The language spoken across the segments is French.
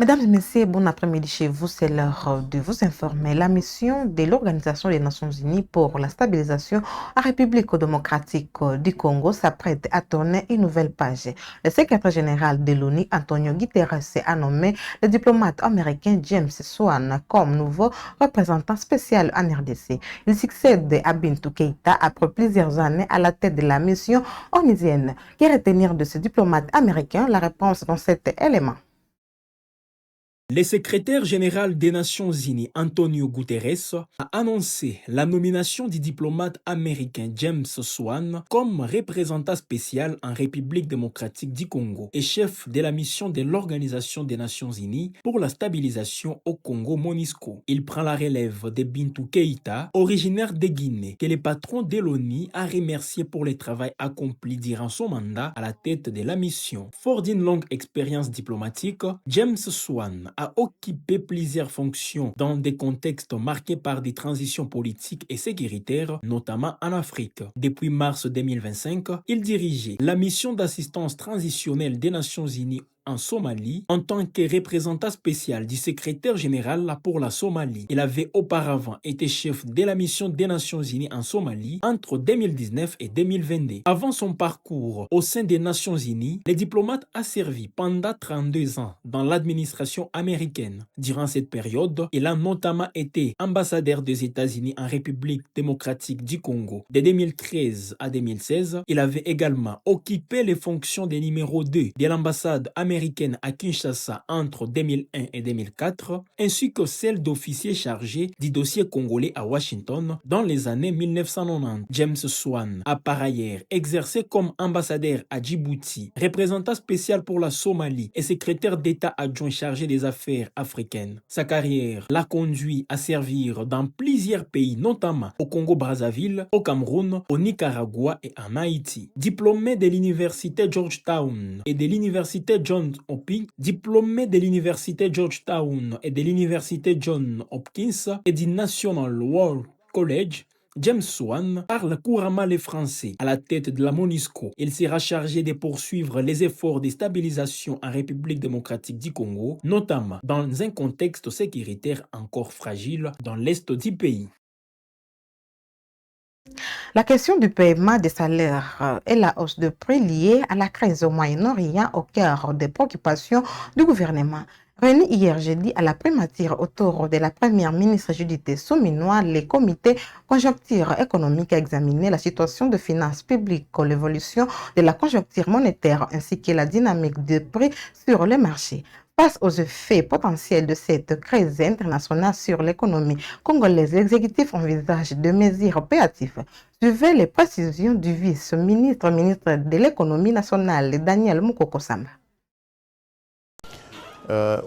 Mesdames et messieurs, bon après-midi chez vous. C'est l'heure de vous informer. La mission de l'Organisation des Nations Unies pour la stabilisation en République démocratique du Congo s'apprête à tourner une nouvelle page. Le secrétaire général de l'ONU, Antonio Guterres, a nommé le diplomate américain James Swan comme nouveau représentant spécial en RDC. Il succède à Bintou Keïta après plusieurs années à la tête de la mission onusienne. Que retenir de ce diplomate américain? La réponse dans cet élément. Le secrétaire général des Nations Unies, Antonio Guterres, a annoncé la nomination du diplomate américain James Swan comme représentant spécial en République démocratique du Congo et chef de la mission de l'Organisation des Nations Unies pour la stabilisation au Congo MONUSCO. Il prend la relève de Bintou Keïta, originaire de Guinée, que le patron de l'ONU a remercié pour le travail accompli durant son mandat à la tête de la mission. Fort d'une longue expérience diplomatique, James Swan a occupé plusieurs fonctions dans des contextes marqués par des transitions politiques et sécuritaires, notamment en Afrique. Depuis mars 2025, il dirigeait la mission d'assistance transitionnelle des Nations Unies en Somalie en tant que représentant spécial du secrétaire général pour la Somalie. Il avait auparavant été chef de la mission des Nations Unies en Somalie entre 2019 et 2022. Avant son parcours au sein des Nations Unies, le diplomate a servi pendant 32 ans dans l'administration américaine. Durant cette période, il a notamment été ambassadeur des États-Unis en République démocratique du Congo. De 2013 à 2016, il avait également occupé les fonctions de numéro 2 de l'ambassade américaine à Kinshasa entre 2001 et 2004, ainsi que celle d'officier chargé du dossier congolais à Washington dans les années 1990. James Swan a par ailleurs exercé comme ambassadeur à Djibouti, représentant spécial pour la Somalie et secrétaire d'État adjoint chargé des affaires africaines. Sa carrière l'a conduit à servir dans plusieurs pays, notamment au Congo-Brazzaville, au Cameroun, au Nicaragua et en Haïti. Diplômé de l'université Georgetown et de l'université Johns Hopkins, diplômé de l'université Georgetown et de l'université Johns Hopkins et du National War College, James Swan parle couramment le français. À la tête de la MONUSCO, il sera chargé de poursuivre les efforts de stabilisation en République démocratique du Congo, notamment dans un contexte sécuritaire encore fragile dans l'est du pays. La question du paiement des salaires et la hausse de prix liée à la crise au Moyen-Orient au cœur des préoccupations du gouvernement. Réunis hier jeudi à la primature autour de la première ministre Judith Souminois, les comités conjoncture économique a examiné la situation de finances publiques, l'évolution de la conjoncture monétaire ainsi que la dynamique des prix sur les marchés. Face aux effets potentiels de cette crise internationale sur l'économie congolaise, l'exécutif envisage des mesures opératives. Suivez les précisions du vice-ministre de l'économie nationale, Daniel Mukoko-Samba.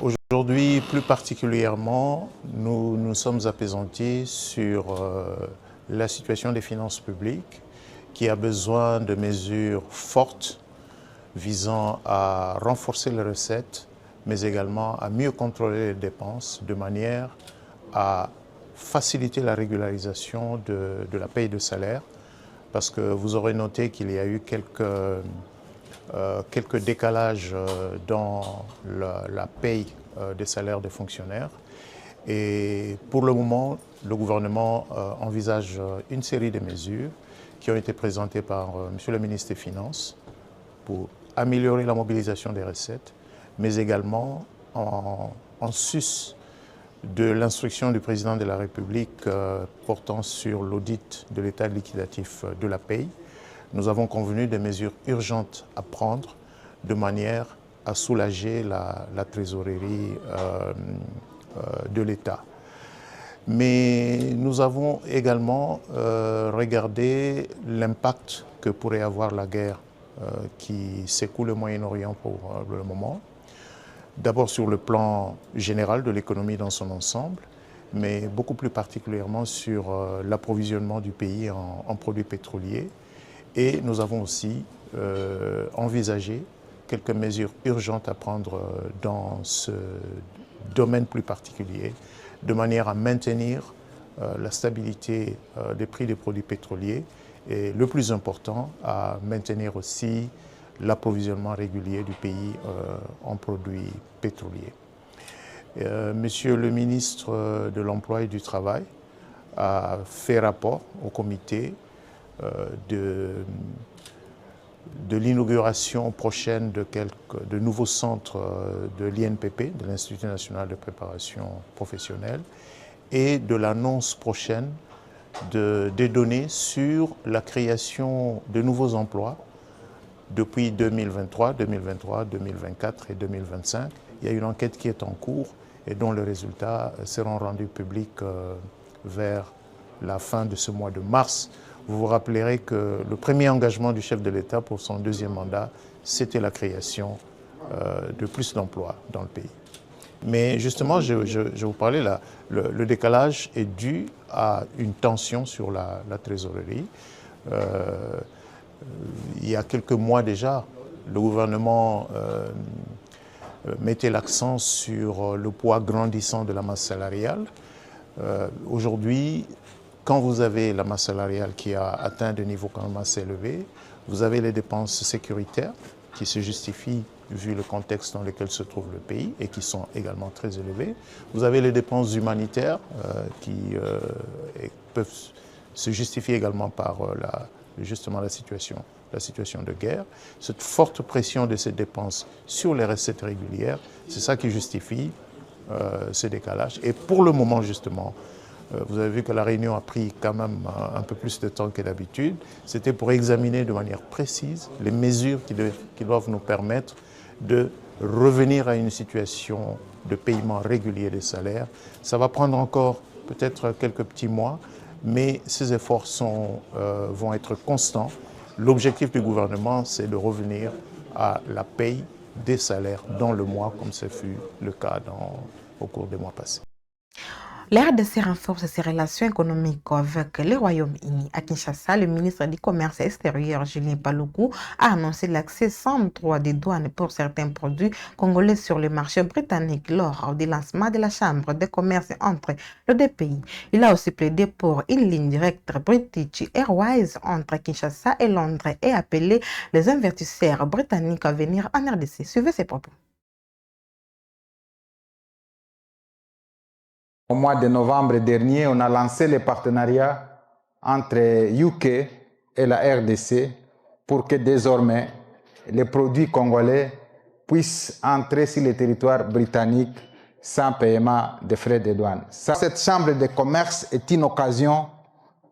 Aujourd'hui, plus particulièrement, nous nous sommes appesantis sur la situation des finances publiques qui a besoin de mesures fortes visant à renforcer les recettes, mais également à mieux contrôler les dépenses de manière à faciliter la régularisation de la paye de salaire, parce que vous aurez noté qu'il y a eu quelques décalages dans la paye des salaires des fonctionnaires. Et pour le moment, le gouvernement envisage une série de mesures qui ont été présentées par M. le ministre des Finances pour améliorer la mobilisation des recettes, mais également en sus de l'instruction du président de la République portant sur l'audit de l'état liquidatif de la paye. Nous avons convenu des mesures urgentes à prendre de manière à soulager la trésorerie de l'État. Mais nous avons également regardé l'impact que pourrait avoir la guerre qui s'écoule au Moyen-Orient pour le moment. D'abord sur le plan général de l'économie dans son ensemble, mais beaucoup plus particulièrement sur l'approvisionnement du pays en produits pétroliers. Et nous avons aussi envisagé quelques mesures urgentes à prendre dans ce domaine plus particulier, de manière à maintenir la stabilité des prix des produits pétroliers et, le plus important, à maintenir aussi l'approvisionnement régulier du pays en produits pétroliers. Monsieur le ministre de l'Emploi et du Travail a fait rapport au comité de l'inauguration prochaine de nouveaux centres de l'INPP, de l'Institut national de préparation professionnelle, et de l'annonce prochaine des données sur la création de nouveaux emplois depuis 2023, 2024 et 2025. Il y a une enquête qui est en cours et dont les résultats seront rendus publics vers la fin de ce mois de mars. Vous vous rappellerez que le premier engagement du chef de l'État pour son deuxième mandat, c'était la création de plus d'emplois dans le pays. Mais justement, je vous parlais là, le décalage est dû à une tension sur la trésorerie. Il y a quelques mois déjà, le gouvernement mettait l'accent sur le poids grandissant de la masse salariale. Aujourd'hui, quand vous avez la masse salariale qui a atteint des niveaux quand même assez élevés, vous avez les dépenses sécuritaires qui se justifient vu le contexte dans lequel se trouve le pays et qui sont également très élevées. Vous avez les dépenses humanitaires qui peuvent se justifier également par justement la situation de guerre. Cette forte pression de ces dépenses sur les recettes régulières, c'est ça qui justifie ce décalage. Et pour le moment, justement, vous avez vu que la réunion a pris quand même un peu plus de temps que d'habitude. C'était pour examiner de manière précise les mesures qui doivent nous permettre de revenir à une situation de paiement régulier des salaires. Ça va prendre encore peut-être quelques petits mois, mais ces efforts vont être constants. L'objectif du gouvernement, c'est de revenir à la paye des salaires dans le mois, comme ce fut le cas au cours des mois passés. La RDC renforce ses relations économiques avec le Royaume-Uni. À Kinshasa, le ministre du Commerce extérieur, Julien Paluku, a annoncé l'accès sans droit des douanes pour certains produits congolais sur le marché britannique lors du lancement de la Chambre de commerce entre les deux pays. Il a aussi plaidé pour une ligne directe British Airways entre Kinshasa et Londres et appelé les investisseurs britanniques à venir en RDC. Suivez ses propos. Au mois de novembre dernier, on a lancé le partenariat entre UK et la RDC pour que désormais les produits congolais puissent entrer sur le territoire britannique sans paiement de frais de douane. Cette chambre de commerce est une occasion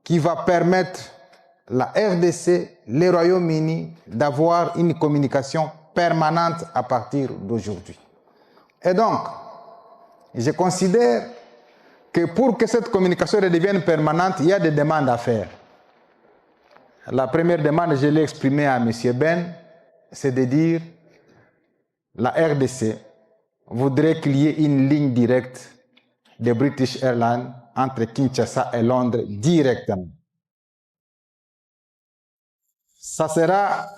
qui va permettre la RDC, le Royaume-Uni, d'avoir une communication permanente à partir d'aujourd'hui. Et donc, je considère que pour que cette communication redevienne permanente, il y a des demandes à faire. La première demande, je l'ai exprimée à M. Ben, c'est de dire la RDC voudrait qu'il y ait une ligne directe de British Airlines entre Kinshasa et Londres directement. Ça sera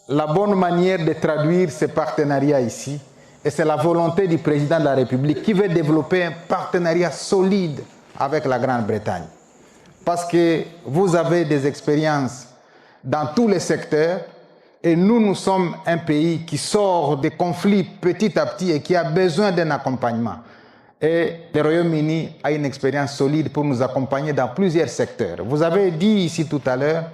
la bonne manière de traduire ce partenariat ici. Et c'est la volonté du président de la République qui veut développer un partenariat solide avec la Grande-Bretagne. Parce que vous avez des expériences dans tous les secteurs et nous sommes un pays qui sort des conflits petit à petit et qui a besoin d'un accompagnement. Et le Royaume-Uni a une expérience solide pour nous accompagner dans plusieurs secteurs. Vous avez dit ici tout à l'heure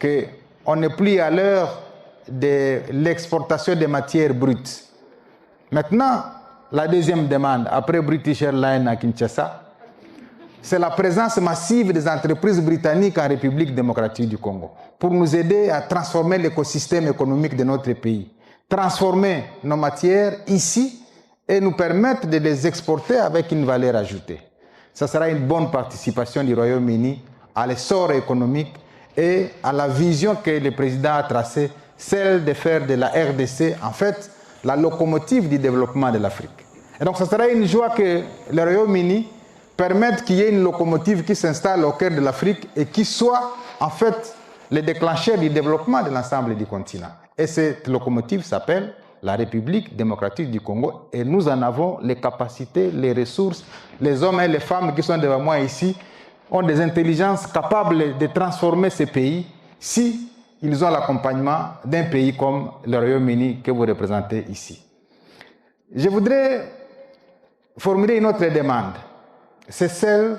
qu'on n'est plus à l'heure de l'exportation des matières brutes. Maintenant, la deuxième demande, après British Airlines à Kinshasa, c'est la présence massive des entreprises britanniques en République démocratique du Congo pour nous aider à transformer l'écosystème économique de notre pays, transformer nos matières ici et nous permettre de les exporter avec une valeur ajoutée. Ça sera une bonne participation du Royaume-Uni à l'essor économique et à la vision que le président a tracée, celle de faire de la RDC, en fait, la locomotive du développement de l'Afrique. Et donc, ce sera une joie que le Royaume-Uni permette qu'il y ait une locomotive qui s'installe au cœur de l'Afrique et qui soit, en fait, le déclencheur du développement de l'ensemble du continent. Et cette locomotive s'appelle la République démocratique du Congo. Et nous en avons les capacités, les ressources. Les hommes et les femmes qui sont devant moi ici ont des intelligences capables de transformer ces pays si ils ont l'accompagnement d'un pays comme le Royaume-Uni que vous représentez ici. Je voudrais formuler une autre demande. C'est celle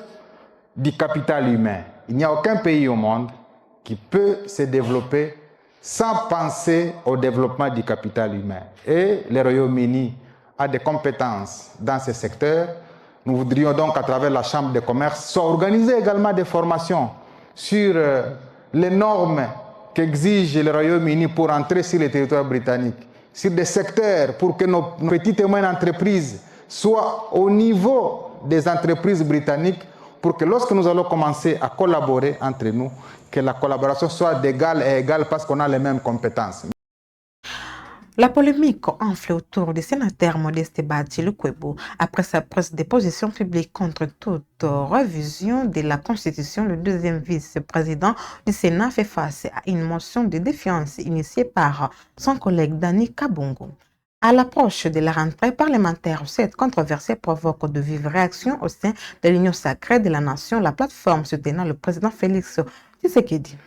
du capital humain. Il n'y a aucun pays au monde qui peut se développer sans penser au développement du capital humain. Et le Royaume-Uni a des compétences dans ce secteur. Nous voudrions donc, à travers la Chambre de commerce, organiser également des formations sur les normes qu'exige le Royaume-Uni pour entrer sur le territoire britannique, sur des secteurs pour que nos petites et moyennes entreprises soient au niveau des entreprises britanniques, pour que lorsque nous allons commencer à collaborer entre nous, que la collaboration soit d'égal à égal parce qu'on a les mêmes compétences. La polémique enfle autour du sénateur Modeste Bahati-Lukwebo après sa prise de position publique contre toute révision de la Constitution. Le deuxième vice-président du Sénat fait face à une motion de défiance initiée par son collègue Dani Kabongo. À l'approche de la rentrée parlementaire, cette controversée provoque de vives réactions au sein de l'Union sacrée de la nation, la plateforme soutenant le président Félix Tshisekedi.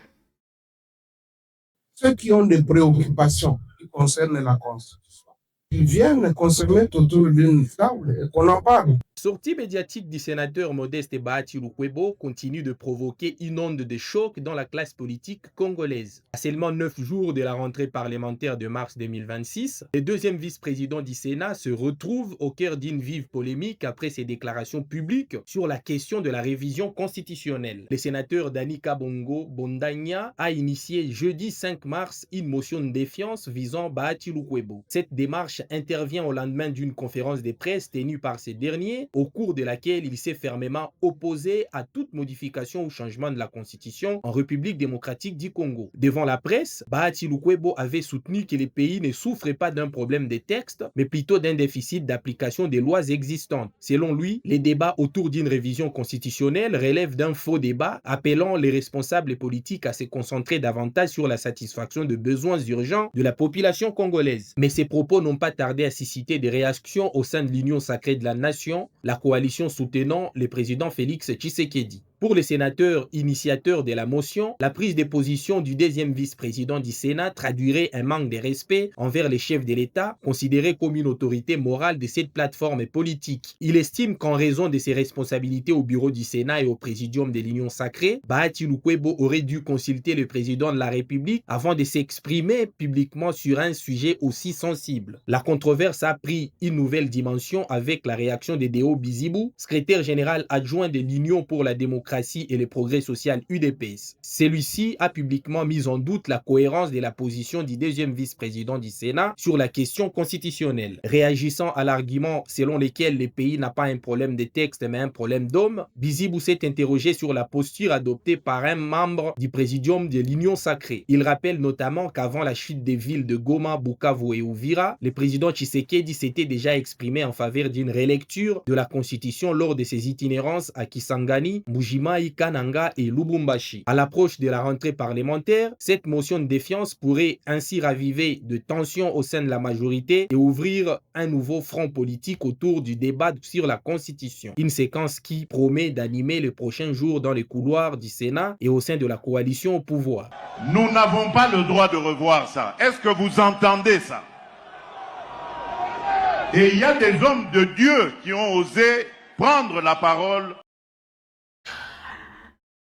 Ceux qui ont des préoccupations qui concernent la Constitution, ils viennent qu'on se mette autour d'une table et qu'on en parle. Sortie médiatique du sénateur Modeste Bahati-Lukwebo continue de provoquer une onde de choc dans la classe politique congolaise. À seulement 9 jours de la rentrée parlementaire de mars 2026, le deuxième vice-président du Sénat se retrouve au cœur d'une vive polémique après ses déclarations publiques sur la question de la révision constitutionnelle. Le sénateur Dani Kabongo Bondagna a initié jeudi 5 mars une motion de défiance visant Bahati-Lukwebo. Cette démarche intervient au lendemain d'une conférence de presse tenue par ce dernier, au cours de laquelle il s'est fermement opposé à toute modification ou changement de la Constitution en République démocratique du Congo. Devant la presse, Bahati-Lukwebo avait soutenu que le pays ne souffrait pas d'un problème de texte, mais plutôt d'un déficit d'application des lois existantes. Selon lui, les débats autour d'une révision constitutionnelle relèvent d'un faux débat, appelant les responsables politiques à se concentrer davantage sur la satisfaction de besoins urgents de la population congolaise. Mais ces propos n'ont pas tardé à susciter des réactions au sein de l'Union sacrée de la nation, la coalition soutenant le président Félix Tshisekedi. Pour les sénateurs initiateurs de la motion, la prise de position du deuxième vice-président du Sénat traduirait un manque de respect envers les chefs de l'État, considérés comme une autorité morale de cette plateforme politique. Il estime qu'en raison de ses responsabilités au bureau du Sénat et au présidium de l'Union sacrée, Bahati-Lukwebo aurait dû consulter le président de la République avant de s'exprimer publiquement sur un sujet aussi sensible. La controverse a pris une nouvelle dimension avec la réaction de Deo Bizibou, secrétaire général adjoint de l'Union pour la démocratie et le progrès social UDPS. Celui-ci a publiquement mis en doute la cohérence de la position du deuxième vice-président du Sénat sur la question constitutionnelle. Réagissant à l'argument selon lequel le pays n'a pas un problème de texte mais un problème d'homme, Bizibou s'est interrogé sur la posture adoptée par un membre du présidium de l'Union sacrée. Il rappelle notamment qu'avant la chute des villes de Goma, Bukavu et Uvira, le président Tshisekedi s'était déjà exprimé en faveur d'une relecture de la Constitution lors de ses itinérances à Kisangani, Mujimai, Kananga et Lubumbashi. À l'approche de la rentrée parlementaire, cette motion de défiance pourrait ainsi raviver de tensions au sein de la majorité et ouvrir un nouveau front politique autour du débat sur la Constitution. Une séquence qui promet d'animer les prochains jours dans les couloirs du Sénat et au sein de la coalition au pouvoir. Nous n'avons pas le droit de revoir ça. Est-ce que vous entendez ça? Et il y a des hommes de Dieu qui ont osé prendre la parole.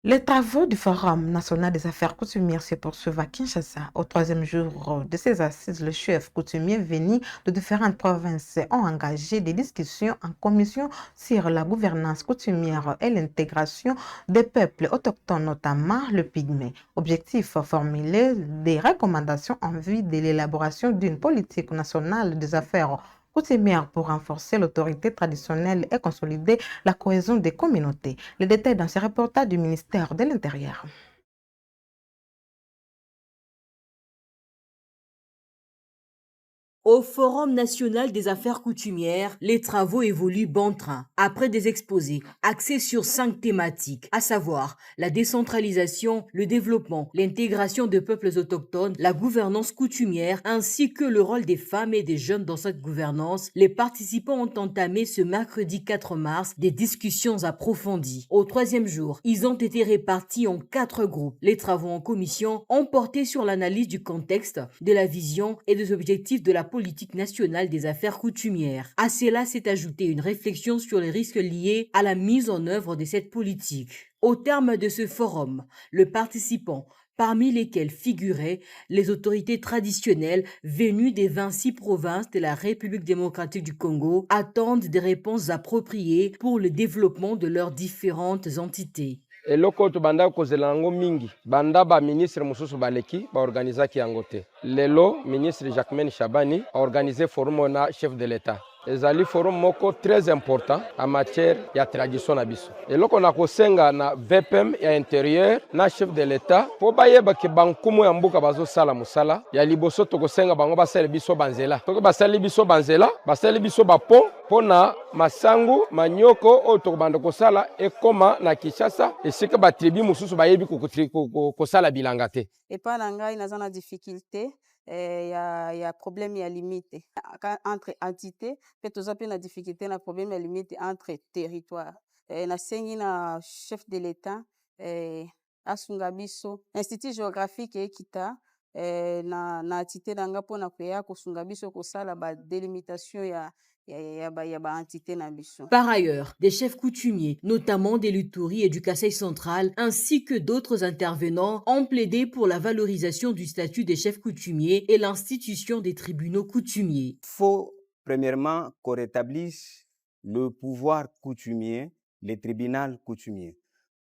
Les travaux du Forum national des affaires coutumières se poursuivent à Kinshasa. Au troisième jour de ces assises, le chef coutumier venu de différentes provinces ont engagé des discussions en commission sur la gouvernance coutumière et l'intégration des peuples autochtones, notamment le pygmée. Objectif, formuler des recommandations en vue de l'élaboration d'une politique nationale des affaires coutumière pour renforcer l'autorité traditionnelle et consolider la cohésion des communautés. Les détails dans ce reportage du ministère de l'Intérieur. Au Forum national des affaires coutumières, les travaux évoluent bon train. Après des exposés axés sur 5 thématiques, à savoir la décentralisation, le développement, l'intégration des peuples autochtones, la gouvernance coutumière, ainsi que le rôle des femmes et des jeunes dans cette gouvernance, les participants ont entamé ce mercredi 4 mars des discussions approfondies. Au troisième jour, ils ont été répartis en 4 groupes. Les travaux en commission ont porté sur l'analyse du contexte, de la vision et des objectifs de la politique nationale des affaires coutumières. À cela s'est ajoutée une réflexion sur les risques liés à la mise en œuvre de cette politique. Au terme de ce forum, le participant, parmi lesquels figuraient les autorités traditionnelles venues des 26 provinces de la République démocratique du Congo, attendent des réponses appropriées pour le développement de leurs différentes entités. eloko oyo tobanda kozela yango mingi banda baministre mosusu baleki baorganizaki yango te. Lelo ministre Jacquemaine Chabani aorganize forum oyo na chef de l'État. ezali forum moko très important en matière ya tradition na biso. Eloko na kosenga na VPM ya intérieur na chef de l'État po bayeba ke bankumu ya mboka bazosala mosala ya liboso tokosenga bango basala biso banzela. Toko basali biso banzela, basali biso bapo pona masangu manyoko oyo tokobanda kosala ekoma na Kinshasa esika batribu mosusu bayebi kosala bilanga te. Epa na ngai naza na difficulté il y a problème ya limite entre entités pe toza pe na difficulté na problème ya limite entre territoire nasengi na chef de l'État asunga biso institut géographique ekita na entité nanga mpona koya kosunga biso kosala ba délimitation ya Par ailleurs, des chefs coutumiers, notamment des Luturi et du Kasaï central, ainsi que d'autres intervenants, ont plaidé pour la valorisation du statut des chefs coutumiers et l'institution des tribunaux coutumiers. Il faut premièrement qu'on rétablisse le pouvoir coutumier, les tribunaux coutumiers.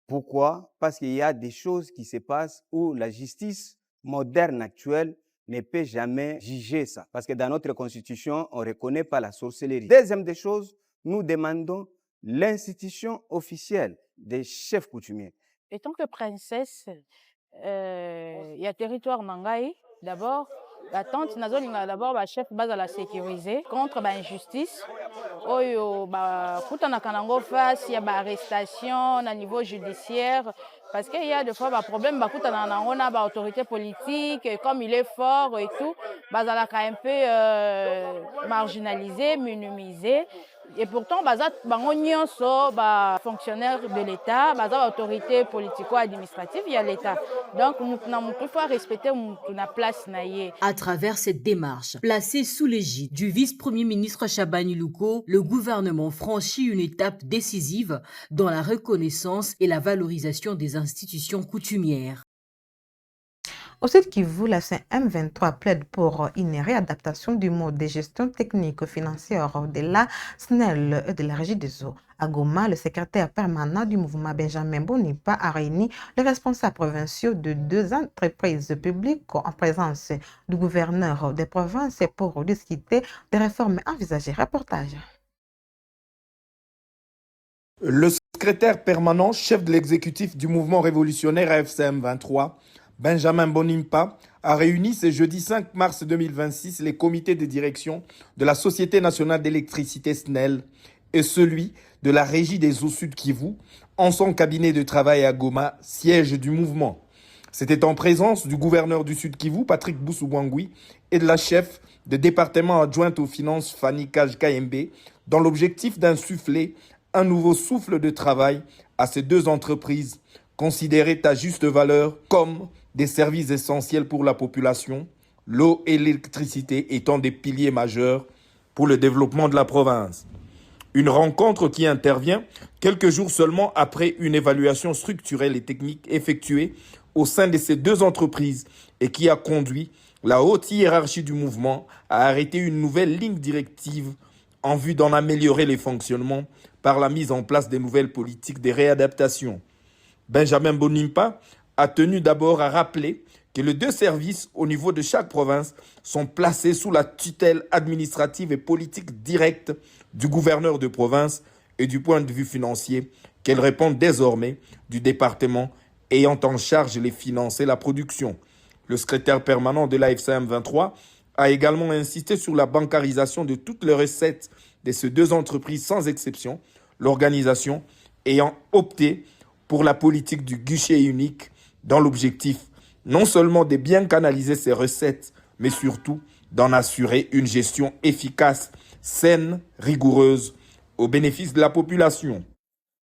Pourquoi? Parce qu'il y a des choses qui se passent où la justice moderne actuelle ne peut jamais juger ça. Parce que dans notre constitution, on ne reconnaît pas la sorcellerie. Deuxième des choses, nous demandons l'institution officielle des chefs coutumiers. En tant que princesse, il y a territoire Nangaï, d'abord, la tante nazolinga d'abord ba chef base à la sécuriser contre ba injustice. Oyo ba kutana kanango face ya ba arrestation na niveau judiciaire parce qu'il y a des fois ba problème ba kutana nango na ba autorité politique comme il est fort et tout bazalaka un peu marginalisé, minimisé. Et pourtant, bango nyonso ba fonctionnaire de l'État, ba autorité politico-administrative, il y a l'État. Donc, il faut respecter la place naïe. À travers cette démarche, placée sous l'égide du vice-premier ministre Chabani Louko, le gouvernement franchit une étape décisive dans la reconnaissance et la valorisation des institutions coutumières. Au Sud Kivu, la CM23 plaide pour une réadaptation du mode de gestion technique financière de la SNEL et de la Régie des eaux. À Goma, le secrétaire permanent du mouvement Benjamin Bonipa a réuni les responsables provinciaux de 2 entreprises publiques en présence du gouverneur des provinces pour discuter des réformes envisagées. Reportage. Le secrétaire permanent, chef de l'exécutif du mouvement révolutionnaire AFCM 23, Benjamin Bonimpa, a réuni ce jeudi 5 mars 2026 les comités de direction de la Société nationale d'électricité SNEL et celui de la Régie des eaux Sud Kivu en son cabinet de travail à Goma, siège du mouvement. C'était en présence du gouverneur du Sud Kivu, Patrick Boussou-Bouangui, et de la chef de département adjointe aux finances, Fanny Kaj-Kayembe, dans l'objectif d'insuffler un nouveau souffle de travail à ces 2 entreprises considérées à juste valeur comme des services essentiels pour la population, l'eau et l'électricité étant des piliers majeurs pour le développement de la province. Une rencontre qui intervient quelques jours seulement après une évaluation structurelle et technique effectuée au sein de ces 2 entreprises et qui a conduit la haute hiérarchie du mouvement à arrêter une nouvelle ligne directive en vue d'en améliorer les fonctionnements par la mise en place des nouvelles politiques de réadaptation. Benjamin Bonimpa a tenu d'abord à rappeler que les 2 services au niveau de chaque province sont placés sous la tutelle administrative et politique directe du gouverneur de province et du point de vue financier, qu'elles répondent désormais du département ayant en charge les finances et la production. Le secrétaire permanent de l'AFCM 23 a également insisté sur la bancarisation de toutes les recettes de ces 2 entreprises sans exception, l'organisation ayant opté pour la politique du guichet unique dans l'objectif non seulement de bien canaliser ces recettes, mais surtout d'en assurer une gestion efficace, saine, rigoureuse, au bénéfice de la population.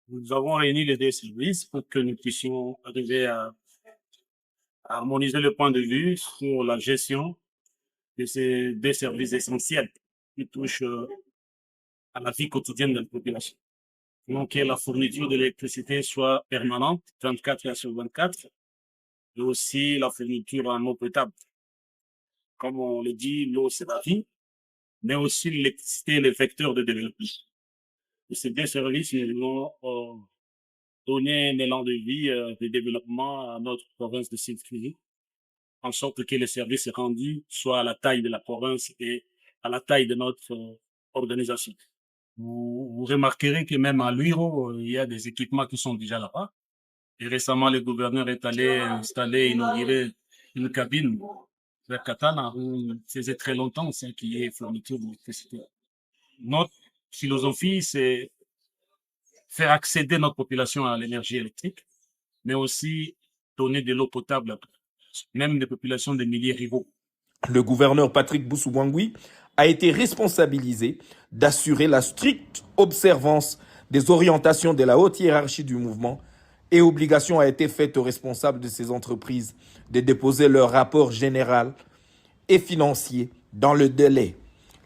Nous avons réuni les 2 services pour que nous puissions arriver à harmoniser le point de vue sur la gestion que c'est des services essentiels qui touchent à la vie quotidienne de la population. Donc, que la fourniture de l'électricité soit permanente, 24 heures sur 24, et aussi la fourniture en eau potable. Comme on le dit, l'eau, c'est la vie, mais aussi l'électricité est le vecteur de développement. Et ces deux services, nous vont donner un élan de vie, de développement à notre province de Sud-Kivu, en sorte que le service rendu soit à la taille de la province et à la taille de notre organisation. Vous remarquerez que même à Luiro, il y a des équipements qui sont déjà là-bas. Et récemment, le gouverneur est allé installer, inaugurer une cabine vers Katana, où il faisait très longtemps qu'il y ait fourniture d'électricité. Notre philosophie, c'est faire accéder notre population à l'énergie électrique, mais aussi donner de l'eau potable, même des populations des milliers rivaux. Le gouverneur Patrick Boussou-Bangui a été responsabilisé d'assurer la stricte observance des orientations de la haute hiérarchie du mouvement et obligation a été faite aux responsables de ces entreprises de déposer leur rapport général et financier dans le délai.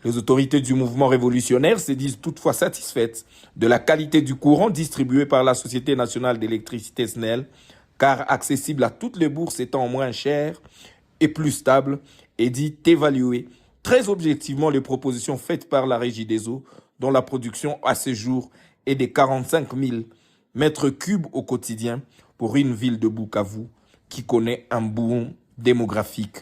Les autorités du mouvement révolutionnaire se disent toutefois satisfaites de la qualité du courant distribué par la Société nationale d'électricité SNEL, car accessible à toutes les bourses étant moins cher et plus stable, et dit évaluer très objectivement les propositions faites par la Régie des eaux, dont la production à ce jour est de 45 000 mètres cubes au quotidien pour une ville de Bukavu qui connaît un boom démographique.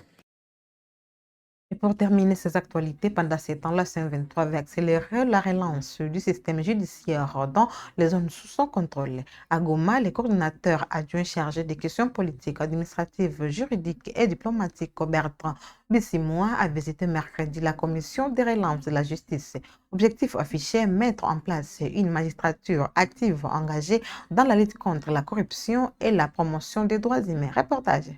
Et pour terminer ces actualités, pendant ces temps, la CM23 va accélérer la relance du système judiciaire dans les zones sous son contrôle. À Goma, les coordinateurs adjoints chargés des questions politiques, administratives, juridiques et diplomatiques, Bertrand Bissimois, a visité mercredi la commission de relance de la justice. Objectif affiché, mettre en place une magistrature active engagée dans la lutte contre la corruption et la promotion des droits humains. Reportage.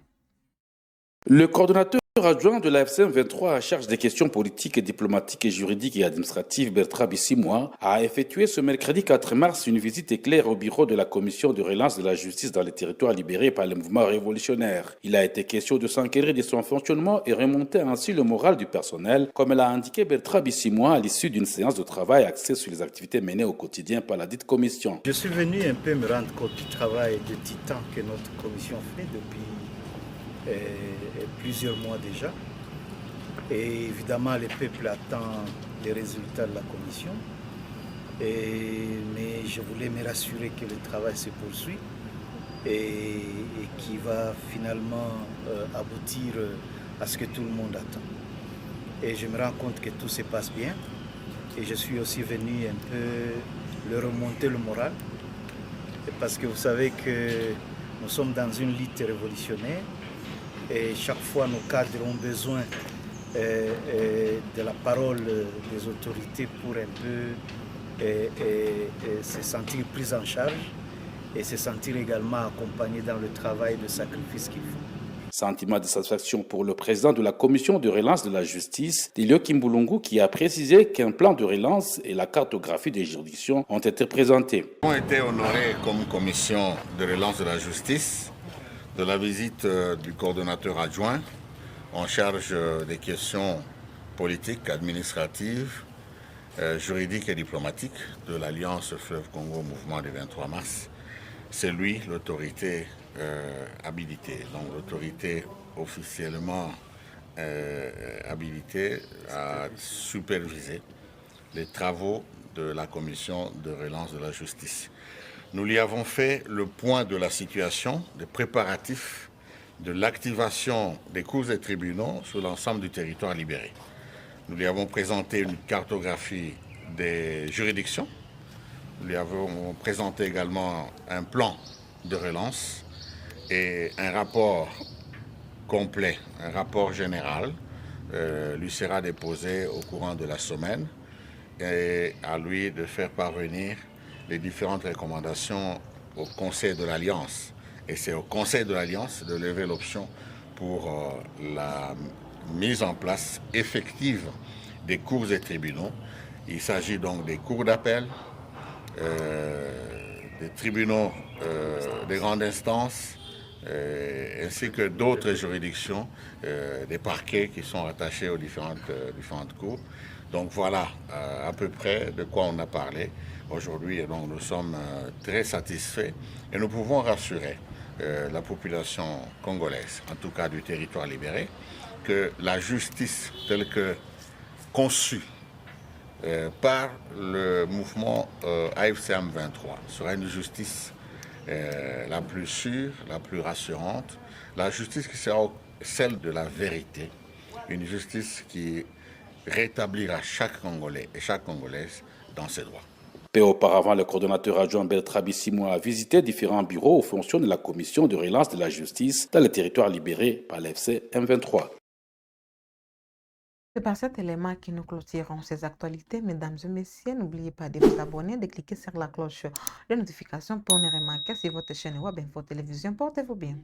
Le coordonnateur adjoint de la FCM 23 à charge des questions politiques, diplomatiques, juridiques et administratives, Bertrand Bissimois, a effectué ce mercredi 4 mars une visite éclair au bureau de la commission de relance de la justice dans les territoires libérés par le mouvement révolutionnaire. Il a été question de s'enquérir de son fonctionnement et remonter ainsi le moral du personnel, comme l'a indiqué Bertrand Bissimois à l'issue d'une séance de travail axée sur les activités menées au quotidien par la dite commission. Je suis venu un peu me rendre compte du travail de titan que notre commission fait depuis plusieurs mois déjà. Et évidemment, le peuple attend les résultats de la commission. Mais je voulais me rassurer que le travail se poursuit et qui va finalement aboutir à ce que tout le monde attend. Et je me rends compte que tout se passe bien. Et je suis aussi venu un peu leur remonter le moral. Parce que vous savez que nous sommes dans une lutte révolutionnaire. Et chaque fois, nos cadres ont besoin de la parole des autorités pour un peu se sentir pris en charge et se sentir également accompagnés dans le travail de sacrifice qu'ils font. Sentiment de satisfaction pour le président de la commission de relance de la justice, Delio Kimbulungu, qui a précisé qu'un plan de relance et la cartographie des juridictions ont été présentés. Nous avons été honorés comme commission de relance de la justice de la visite du coordonnateur adjoint en charge des questions politiques, administratives, juridiques et diplomatiques de l'Alliance Fleuve Congo Mouvement du 23 mars. C'est lui l'autorité habilitée, donc l'autorité officiellement habilitée à superviser les travaux de la commission de relance de la justice. Nous lui avons fait le point de la situation, des préparatifs de l'activation des cours et tribunaux sur l'ensemble du territoire libéré. Nous lui avons présenté une cartographie des juridictions. Nous lui avons présenté également un plan de relance et un rapport complet, un rapport général, lui sera déposé au courant de la semaine et à lui de faire parvenir les différentes recommandations au Conseil de l'Alliance. Et c'est au Conseil de l'Alliance de lever l'option pour la mise en place effective des cours et tribunaux. Il s'agit donc des cours d'appel, des tribunaux de grande instance, ainsi que d'autres juridictions, des parquets qui sont rattachés aux différentes cours. Donc voilà à peu près de quoi on a parlé aujourd'hui. Et donc nous sommes très satisfaits et nous pouvons rassurer la population congolaise, en tout cas du territoire libéré, que la justice telle que conçue par le mouvement AFCM 23 sera une justice la plus sûre, la plus rassurante, la justice qui sera celle de la vérité, une justice qui rétablira chaque Congolais et chaque Congolaise dans ses droits. Peu auparavant, le coordonnateur adjoint Bertrand Bissimo a visité différents bureaux où fonctionne la commission de relance de la justice dans les territoires libérés par l'FC M23. C'est par cet élément que nous clôturons ces actualités. Mesdames et messieurs, n'oubliez pas de vous abonner, de cliquer sur la cloche de notification pour ne rien manquer sur votre chaîne Web Info Télévision. Portez-vous bien.